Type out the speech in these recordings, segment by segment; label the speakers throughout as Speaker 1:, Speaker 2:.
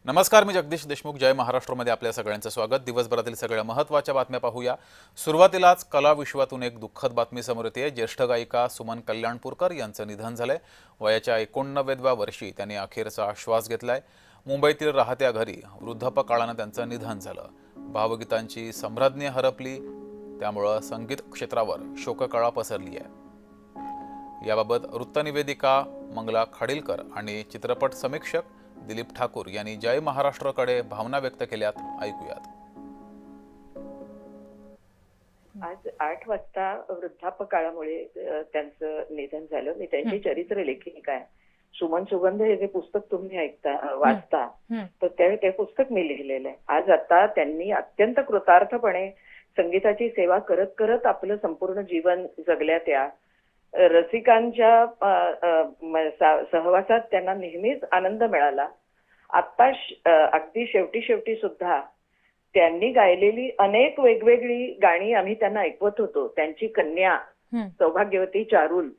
Speaker 1: नमस्कार, मी जगदीश देशमुख. जय महाराष्ट्रमध्ये आपल्या सगळ्यांचं स्वागत. दिवसभरातील सगळ्या महत्त्वाच्या बातम्या पाहूया. सुरुवातीलाच कला विश्वातून एक दुःखद बातमी समोर येते. ज्येष्ठ गायिका सुमन कल्याणपूरकर यांचं निधन झालंय. वयाच्या 89व्या वर्षी त्यांनी अखेरचा श्वास घेतलाय. मुंबईतील राहत्या घरी वृद्धापकाळानं त्यांचं निधन झालं. भावगीतांची सम्राज्ञी हरपली, त्यामुळं संगीत क्षेत्रावर शोककळा पसरली आहे. याबाबत वृत्तनिवेदिका मंगला खाडीलकर आणि चित्रपट समीक्षक दिलीप ठाकूर यांनी जय महाराष्ट्रकडे भावना व्यक्त केल्यात. ऐकूयात.
Speaker 2: आज 8 वाजता वृद्धापकाळामुळे त्यांचं निधन झालं. मी त्यांची चरित्र लेखिका आहे. सुमन सुगंध हे जे पुस्तक तुम्ही वाचता तर ते पुस्तक मी लिहिलेलं आहे. आज आता त्यांनी अत्यंत कृतार्थपणे संगीताची सेवा करत करत आपलं संपूर्ण जीवन जगल्या. त्या रसिकांच्या सहवासात त्यांना नेहमीच आनंद मिळाला. आता अगदी शेवटी सुद्धा त्यांनी गायलेली अनेक वेगवेगळी गाणी आम्ही त्यांना ऐकवत होतो. त्यांची कन्या सौभाग्यवती चारुल,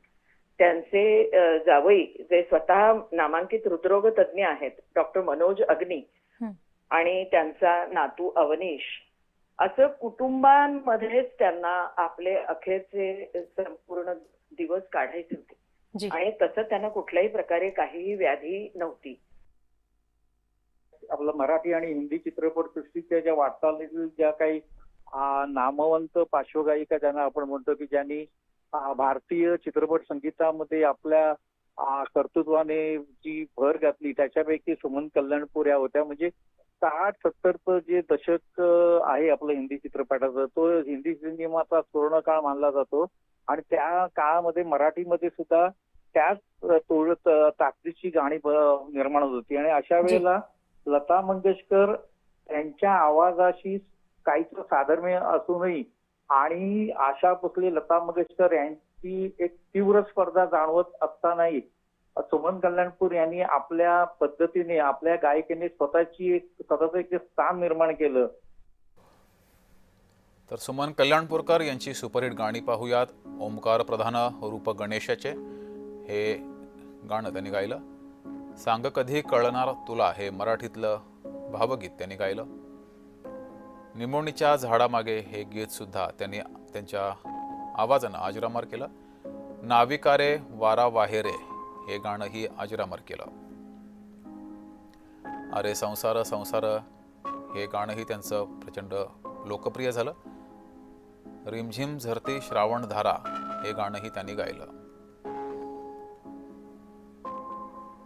Speaker 2: त्यांचे जावई जे स्वतः नामांकित हृदरोग तज्ञ आहेत डॉक्टर मनोज अग्नी, आणि त्यांचा नातू अवनीश, असं कुटुंबांमध्येच त्यांना आपले अखेरचे संपूर्ण दिवस काढायचे होते. आणि तसं त्यांना कुठल्याही प्रकारे काहीही व्याधी नव्हती.
Speaker 3: आपलं मराठी आणि हिंदी चित्रपटसृष्टीच्या ज्या वाटचालीतील ज्या काही नामवंत पार्श्वगायिका ज्यांना आपण म्हणतो की ज्यांनी भारतीय चित्रपट संगीतामध्ये आपल्या कर्तृत्वाने जी भर घातली, त्याच्यापैकी सुमन कल्याणपूर या होत्या. म्हणजे 60-70चं जे दशक आहे आपलं हिंदी चित्रपटाचं, तो हिंदी सिनेमाचा सुवर्ण काळ मानला जातो. आणि त्या काळामध्ये मराठीमध्ये सुद्धा त्याच ताकदीची गाणी निर्माण होत होती. आणि अशा वेळेला लता मंगेशकर यांच्या आवाजाशी काहीच साधर्म्य असूनही आणि आशा भोसले, लता मंगेशकर यांची एक तीव्र स्पर्धा जाणवत असतानाही सुमन कल्याणपूर यांनी आपल्या पद्धतीने, आपल्या गायकीने स्वतःचं एक स्थान निर्माण केलं.
Speaker 1: तर सुमन कल्याणपूरकर यांची सुपरहिट गाणी पाहूयात. ओमकार प्रधान रूप गणेशाचे हे गाणं त्यांनी गायलं. सांग कधी कळणार तुला हे मराठीतलं भावगीत त्यांनी गायलं. निमोणीच्या झाडामागे हे गीत सुद्धा त्यांनी त्यांच्या आवाजानं अजरामर केलं. नाविकारे वारा वाहेरे हे गाणंही अजरामर केलं. अरे संसार संसार हे गाणंही त्यांचं प्रचंड लोकप्रिय झालं. रिमझिम झरती श्रावण धारा हे गाणंही त्यांनी गायलं.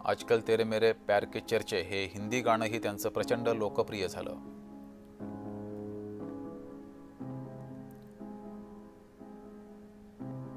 Speaker 1: आजकल तेरे मेरे प्यार के चर्चे हे हिंदी गाणंही त्यांचं प्रचंड लोकप्रिय झालं.